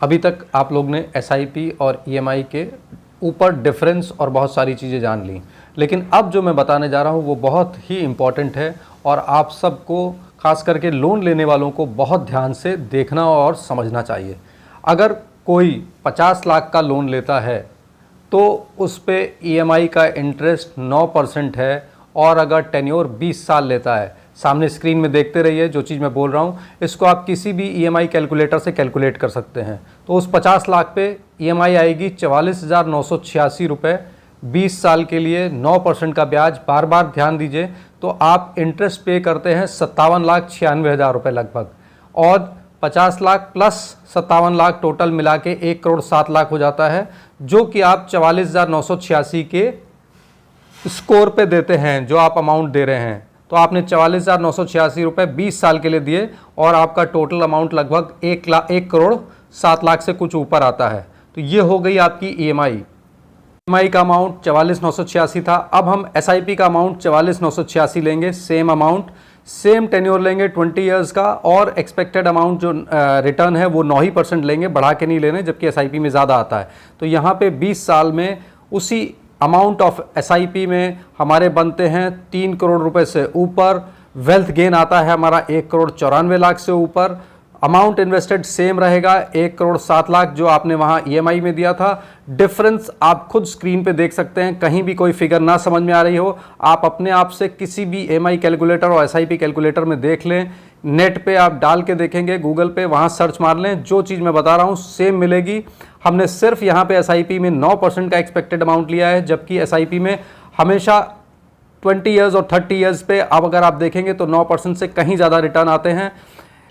अभी तक आप लोग ने एसआईपी और ईएमआई के ऊपर डिफरेंस और बहुत सारी चीज़ें जान ली, लेकिन अब जो मैं बताने जा रहा हूँ वो बहुत ही इम्पॉर्टेंट है और आप सबको, खास करके लोन लेने वालों को, बहुत ध्यान से देखना और समझना चाहिए। अगर कोई 50 लाख का लोन लेता है तो उस पे ईएमआई का इंटरेस्ट 9% है, और अगर टेन्योर 20 साल लेता है, सामने स्क्रीन में देखते रहिए जो चीज़ मैं बोल रहा हूँ, इसको आप किसी भी ईएमआई कैलकुलेटर से कैलकुलेट कर सकते हैं। तो उस 50 लाख पे ईएमआई आएगी 44,986 रुपये, 20 साल के लिए 9% का ब्याज। बार बार ध्यान दीजिए, तो आप इंटरेस्ट पे करते हैं 57,96,000 रुपये लगभग, और 50 लाख प्लस 57 लाख टोटल मिला के 1,07,00,000 हो जाता है, जो कि आप 44,986 के स्कोर पे देते हैं, जो आप अमाउंट दे रहे हैं। तो आपने 44,986 रुपये 20 साल के लिए दिए और आपका टोटल अमाउंट लगभग 1,07,00,000 से कुछ ऊपर आता है। तो ये हो गई आपकी ईएमआई का अमाउंट 44,986 था। अब हम एसआईपी का अमाउंट 44,986 लेंगे, सेम अमाउंट, सेम टेन्योर लेंगे 20 इयर्स का, और एक्सपेक्टेड अमाउंट जो रिटर्न है वो 9% लेंगे, बढ़ा के नहीं लेने, जबकि एसआईपी में ज़्यादा आता है। तो यहाँ पे 20 साल में उसी अमाउंट ऑफ एसआईपी में हमारे बनते हैं 3 करोड़ रुपए से ऊपर। वेल्थ गेन आता है हमारा 1,94,00,000 से ऊपर। अमाउंट इन्वेस्टेड सेम रहेगा 1,07,00,000 जो आपने वहाँ ईएमआई में दिया था। डिफरेंस आप खुद स्क्रीन पे देख सकते हैं, कहीं भी कोई फिगर ना समझ में आ रही हो, आप अपने आप से किसी भी ईएमआई कैलकुलेटर और एसआईपी कैलकुलेटर में देख लें। नेट पे आप डाल के देखेंगे, गूगल पे, वहाँ सर्च मार लें, जो चीज़ मैं बता रहा हूँ सेम मिलेगी। हमने सिर्फ यहाँ पे एसआईपी में 9% का एक्सपेक्टेड अमाउंट लिया है, जबकि एसआईपी में हमेशा 20 ईयर्स और 30 ईयर्स पे अब अगर आप देखेंगे तो 9% से कहीं ज़्यादा रिटर्न आते हैं।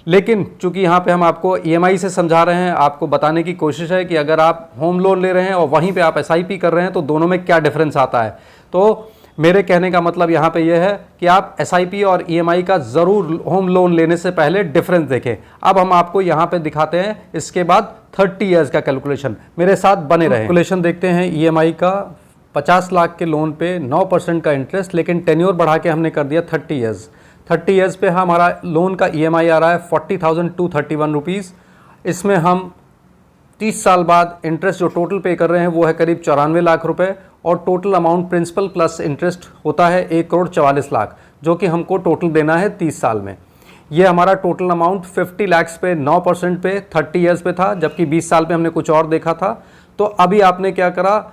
लेकिन चूंकि यहाँ पे हम आपको ईएमआई से समझा रहे हैं, आपको बताने की कोशिश है कि अगर आप होम लोन ले रहे हैं और वहीं पे आप एसआईपी कर रहे हैं तो दोनों में क्या डिफरेंस आता है। तो मेरे कहने का मतलब यहाँ पे यह है कि आप एसआईपी और ईएमआई का ज़रूर होम लोन लेने से पहले डिफरेंस देखें। अब हम आपको यहाँ पे दिखाते हैं इसके बाद 30 ईयर्स का कैलकुलेशन, मेरे साथ बने रहे। कैलकुलेशन देखते हैं ईएमआई का। 50 लाख के लोन पे 9% का इंटरेस्ट, लेकिन टेन्योर बढ़ा के हमने कर दिया 30 ईयर्स। 30 ईयर्स पे हमारा लोन का ईएमआई आ रहा है 40,231 रुपीज़। इसमें हम 30 साल बाद इंटरेस्ट जो टोटल पे कर रहे हैं वो है करीब 94 लाख रुपए, और total amount principal plus interest होता है 1,44,00,000, जो कि हमको टोटल देना है 30 साल में। ये हमारा टोटल अमाउंट 50 लाख पे 9% पे 30 ईयर्स पे था, जबकि 20 साल पे हमने कुछ और देखा था। तो अभी आपने क्या करा,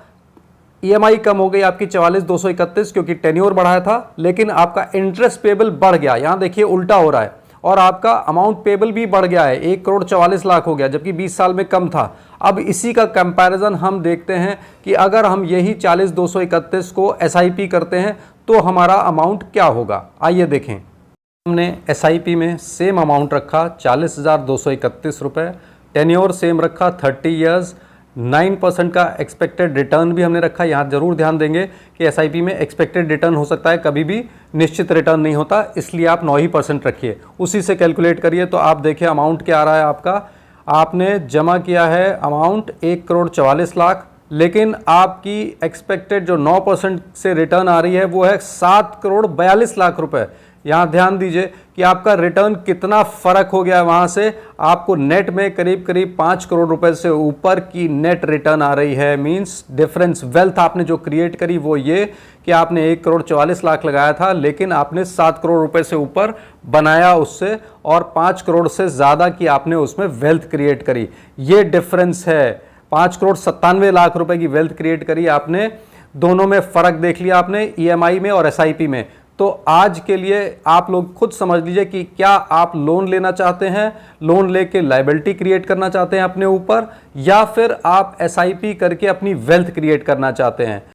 ईएमआई कम हो गई आपकी 44,231 क्योंकि टेन्योर बढ़ाया था, लेकिन आपका इंटरेस्ट पेबल बढ़ गया। यहाँ देखिए उल्टा हो रहा है, और आपका अमाउंट पेबल भी बढ़ गया है, 1,44,00,000 हो गया, जबकि 20 साल में कम था। अब इसी का कंपैरिजन हम देखते हैं कि अगर हम यही 40,231 को एसआईपी करते हैं तो हमारा अमाउंट क्या होगा, आइए देखें। हमने एसआईपी में सेम अमाउंट रखा 40,231 रुपये, टेन्योर सेम रखा 30 ईयर्स, 9% का एक्सपेक्टेड रिटर्न भी हमने रखा। यहाँ जरूर ध्यान देंगे कि एसआईपी में एक्सपेक्टेड रिटर्न हो सकता है, कभी भी निश्चित रिटर्न नहीं होता, इसलिए आप 9% रखिए, उसी से कैलकुलेट करिए। तो आप देखिए अमाउंट क्या आ रहा है आपका, आपने जमा किया है अमाउंट 1,44,00,000, लेकिन आपकी एक्सपेक्टेड जो 9% से रिटर्न आ रही है वो है 7,42,00,000 रुपये। यहाँ ध्यान दीजिए कि आपका रिटर्न कितना फ़र्क हो गया है, वहाँ से आपको नेट में करीब करीब 5 करोड़ रुपए से ऊपर की नेट रिटर्न आ रही है। मींस डिफरेंस वेल्थ आपने जो क्रिएट करी वो ये कि आपने 1,44,00,000 लगाया था, लेकिन आपने 7 करोड़ रुपए से ऊपर बनाया उससे, और 5 करोड़ से ज़्यादा की आपने उसमें वेल्थ क्रिएट करी। ये डिफरेंस है, 5,97,00,000 रुपए की वेल्थ क्रिएट करी आपने। दोनों में फ़र्क देख लिया आपने, ईएमआई में और एसआईपी में। तो आज के लिए आप लोग खुद समझ लीजिए कि क्या आप लोन लेना चाहते हैं, लोन लेके लायबिलिटी क्रिएट करना चाहते हैं अपने ऊपर, या फिर आप एसआईपी करके अपनी वेल्थ क्रिएट करना चाहते हैं।